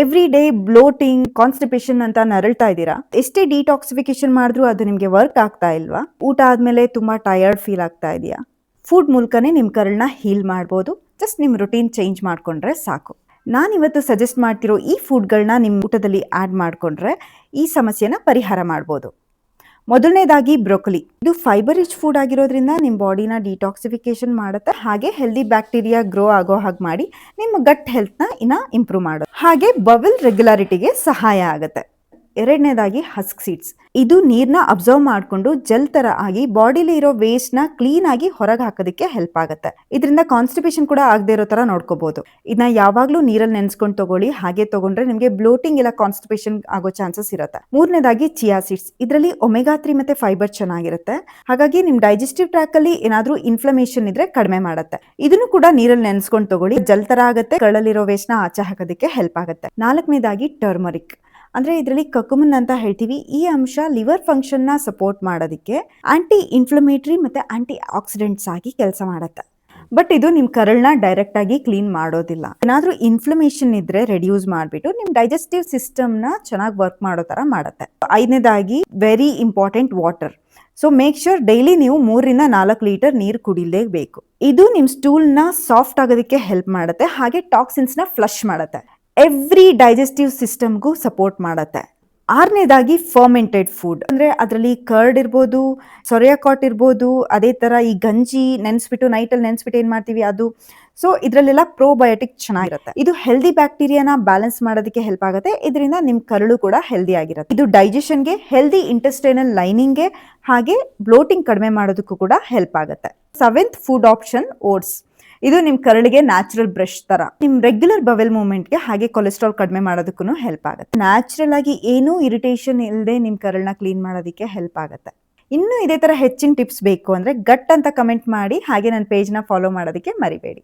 Every day bloating, constipation ಅಂತ ನರಳ್ತಾ ಇದ್ದೀರಾ? ಎಷ್ಟೇ ಡಿಟಾಕ್ಸಿಫಿಕೇಶನ್ ಮಾಡಿದ್ರು ಅದು ನಿಮಗೆ ವರ್ಕ್ ಆಗ್ತಾ ಇಲ್ವಾ? ಊಟ ಆದ್ಮೇಲೆ ತುಂಬಾ ಟಯರ್ಡ್ ಫೀಲ್ ಆಗ್ತಾ ಇದೆಯಾ? ಫುಡ್ ಮೂಲಕನೇ ನಿಮ್ಮ ಕರಳನ್ನ ಹೀಲ್ ಮಾಡ್ಬೋದು. ಜಸ್ಟ್ ನಿಮ್ಮ ರುಟೀನ್ ಚೇಂಜ್ ಮಾಡ್ಕೊಂಡ್ರೆ ಸಾಕು. ನಾನಿವತ್ತು ಸಜೆಸ್ಟ್ ಮಾಡ್ತಿರೋ ಈ ಫುಡ್ಗಳನ್ನ ನಿಮ್ಮ ಊಟದಲ್ಲಿ ಆ್ಯಡ್ ಮಾಡ್ಕೊಂಡ್ರೆ ಈ ಸಮಸ್ಯೆನ ಪರಿಹಾರ ಮಾಡ್ಬೋದು. ಮೊದಲನೇದಾಗಿ ಬ್ರೊಕೊಲಿ. ಇದು ಫೈಬರ್ ರಿಚ್ ಫುಡ್ ಆಗಿರೋದ್ರಿಂದ ನಿಮ್ಮ ಬಾಡಿನ ಡಿಟಾಕ್ಸಿಫಿಕೇಶನ್ ಮಾಡುತ್ತೆ, ಹಾಗೆ ಹೆಲ್ದಿ ಬ್ಯಾಕ್ಟೀರಿಯಾ ಗ್ರೋ ಆಗೋ ಹಾಗೆ ಮಾಡಿ ನಿಮ್ಮ ಗಟ್ ಹೆಲ್ತ್ನ ಇನ್ನ ಇಂಪ್ರೂವ್ ಮಾಡೋದು, ಹಾಗೆ ಬವೆಲ್ ರೆಗ್ಯುಲಾರಿಟಿಗೆ ಸಹಾಯ ಆಗುತ್ತೆ. ಎರಡನೇದಾಗಿ ಹಸ್ಕ್ ಸೀಡ್ಸ್. ಇದು ನೀರ್ನ ಅಬ್ಸರ್ವ್ ಮಾಡಿಕೊಂಡು ಜೆಲ್ ತರ ಆಗಿ ಬಾಡಿಲಿ ಇರೋ ವೇಸ್ಟ್ ನ ಕ್ಲೀನ್ ಆಗಿ ಹೊರಗೆ ಹಾಕೋದಕ್ಕೆ ಹೆಲ್ಪ್ ಆಗುತ್ತೆ. ಇದರಿಂದ ಕಾನ್ಸ್ಟಿಪೇಷನ್ ಕೂಡ ಆಗದೆ ಇರೋ ತರ ನೋಡ್ಕೋಬಹುದು. ಇದನ್ನ ಯಾವಾಗ್ಲೂ ನೀರಲ್ಲಿ ನೆನೆಸ್ಕೊಂಡು ತಗೊಳ್ಳಿ. ಹಾಗೆ ತಗೊಂಡ್ರೆ ನಿಮಗೆ ಬ್ಲೋಟಿಂಗ್ ಇಲ್ಲ ಕಾನ್ಸ್ಟಿಪೇಷನ್ ಆಗೋ ಚಾನ್ಸಸ್ ಇರುತ್ತೆ. ಮೂರನೇದಾಗಿ ಚಿಯಾ ಸೀಡ್ಸ್. ಇದರಲ್ಲಿ ಒಮೆಗಾ 3 ಮತ್ತೆ ಫೈಬರ್ ಚೆನ್ನಾಗಿರುತ್ತೆ, ಹಾಗಾಗಿ ನಿಮ್ ಡೈಜೆಸ್ಟಿವ್ ಟ್ರ್ಯಾಕ್ ಅಲ್ಲಿ ಏನಾದ್ರೂ ಇನ್ಫ್ಲಮೇಷನ್ ಇದ್ರೆ ಕಡಿಮೆ ಮಾಡುತ್ತೆ. ಇದನ್ನು ಕೂಡ ನೀರಲ್ಲಿ ನೆನೆಸ್ಕೊಂಡು ತಗೊಳ್ಳಿ. ಜೆಲ್ ತರ ಆಗುತ್ತೆ, ಕರಳಲ್ಲಿರೋ ವೇಸ್ಟ್ ನ ಆಚೆ ಹಾಕೋದಕ್ಕೆ ಹೆಲ್ಪ್ ಆಗುತ್ತೆ. ನಾಲ್ಕನೇದಾಗಿ ಟರ್ಮರಿಕ್. ಅಂದ್ರೆ ಇದರಲ್ಲಿ ಕಕುಮನ್ ಅಂತ ಹೇಳ್ತೀವಿ. ಈ ಅಂಶ ಲಿವರ್ ಫಂಕ್ಷನ್ ನ ಸಪೋರ್ಟ್ ಮಾಡೋದಕ್ಕೆ ಆಂಟಿ ಇನ್ಫ್ಲಮೇಟರಿ ಮತ್ತೆ ಆಂಟಿ ಆಕ್ಸಿಡೆಂಟ್ಸ್ ಆಗಿ ಕೆಲಸ ಮಾಡುತ್ತೆ. ಬಟ್ ಇದು ನಿಮ್ ಕರಳನ್ನ ಡೈರೆಕ್ಟ್ ಆಗಿ ಕ್ಲೀನ್ ಮಾಡೋದಿಲ್ಲ. ಏನಾದ್ರೂ ಇನ್ಫ್ಲಮೇಷನ್ ಇದ್ರೆ ರೆಡ್ಯೂಸ್ ಮಾಡಿಬಿಟ್ಟು ನಿಮ್ ಡೈಜೆಸ್ಟಿವ್ ಸಿಸ್ಟಮ್ ನ ಚೆನ್ನಾಗಿ ವರ್ಕ್ ಮಾಡೋ ತರ ಮಾಡುತ್ತೆ. ಐದನೇದಾಗಿ very important water. So make sure daily ನೀವು 3 ರಿಂದ 4 ಲೀಟರ್ ನೀರು ಕುಡಿಲೇಬೇಕು. ಇದು ನಿಮ್ ಸ್ಟೂಲ್ ನ ಸಾಫ್ಟ್ ಆಗೋದಕ್ಕೆ ಹೆಲ್ಪ್ ಮಾಡುತ್ತೆ, ಹಾಗೆ ಟಾಕ್ಸಿನ್ಸ್ ನ ಫ್ಲಶ್ ಮಾಡುತ್ತೆ. ಎವ್ರಿ ಡೈಜೆಸ್ಟಿವ್ ಸಿಸ್ಟಮ್ಗೂ ಸಪೋರ್ಟ್ ಮಾಡುತ್ತೆ. ಆರನೇದಾಗಿ ಫರ್ಮೆಂಟೆಡ್ ಫುಡ್. ಅಂದ್ರೆ ಅದರಲ್ಲಿ ಕರ್ಡ್ ಇರ್ಬೋದು, ಸೊರೆಯಾಕಾಟ್ ಇರ್ಬೋದು, ಅದೇ ತರ ಈ ಗಂಜಿ ನೆನೆಸ್ಬಿಟ್ಟು ನೈಟಲ್ಲಿ ನೆನೆಸ್ಬಿಟ್ಟು ಏನ್ ಮಾಡ್ತೀವಿ ಅದು. ಸೊ ಇದರಲ್ಲೆಲ್ಲ ಪ್ರೋಬಯೋಟಿಕ್ ಚೆನ್ನಾಗಿರುತ್ತೆ. ಇದು ಹೆಲ್ದಿ ಬ್ಯಾಕ್ಟೀರಿಯಾನ ಬ್ಯಾಲೆನ್ಸ್ ಮಾಡೋದಕ್ಕೆ ಹೆಲ್ಪ್ ಆಗುತ್ತೆ. ಇದರಿಂದ ನಿಮ್ ಕರಳು ಕೂಡ ಹೆಲ್ದಿ ಆಗಿರುತ್ತೆ. ಇದು ಡೈಜೆಷನ್ಗೆ, ಹೆಲ್ದಿ ಇಂಟೆಸ್ಟೈನಲ್ ಲೈನಿಂಗ್ಗೆ, ಹಾಗೆ ಬ್ಲೋಟಿಂಗ್ ಕಡಿಮೆ ಮಾಡೋದಕ್ಕೂ ಕೂಡ ಹೆಲ್ಪ್ ಆಗುತ್ತೆ. Seventh food option oats. ಇದು ನಿಮ್ ಕರಳಿಗೆ ನ್ಯಾಚುರಲ್ ಬ್ರಷ್ ತರ, ನಿಮ್ ರೆಗ್ಯುಲರ್ ಬವೆಲ್ ಮೂವ್ಮೆಂಟ್ಗೆ ಹಾಗೆ ಕೊಲೆಸ್ಟ್ರಾಲ್ ಕಡಿಮೆ ಮಾಡೋದಕ್ಕೂ ಹೆಲ್ಪ್ ಆಗುತ್ತೆ. ನ್ಯಾಚುರಲ್ ಆಗಿ ಏನೂ ಇರಿಟೇಷನ್ ಇಲ್ಲದೆ ನಿಮ್ ಕರಳನ್ನ ಕ್ಲೀನ್ ಮಾಡೋದಕ್ಕೆ ಹೆಲ್ಪ್ ಆಗುತ್ತೆ. ಇನ್ನು ಇದೇ ತರ ಹೆಚ್ಚಿನ ಟಿಪ್ಸ್ ಬೇಕು ಅಂದ್ರೆ ಗಟ್ ಅಂತ ಕಮೆಂಟ್ ಮಾಡಿ, ಹಾಗೆ ನನ್ನ ಪೇಜ್ನ ಫಾಲೋ ಮಾಡೋದಕ್ಕೆ ಮರಿಬೇಡಿ.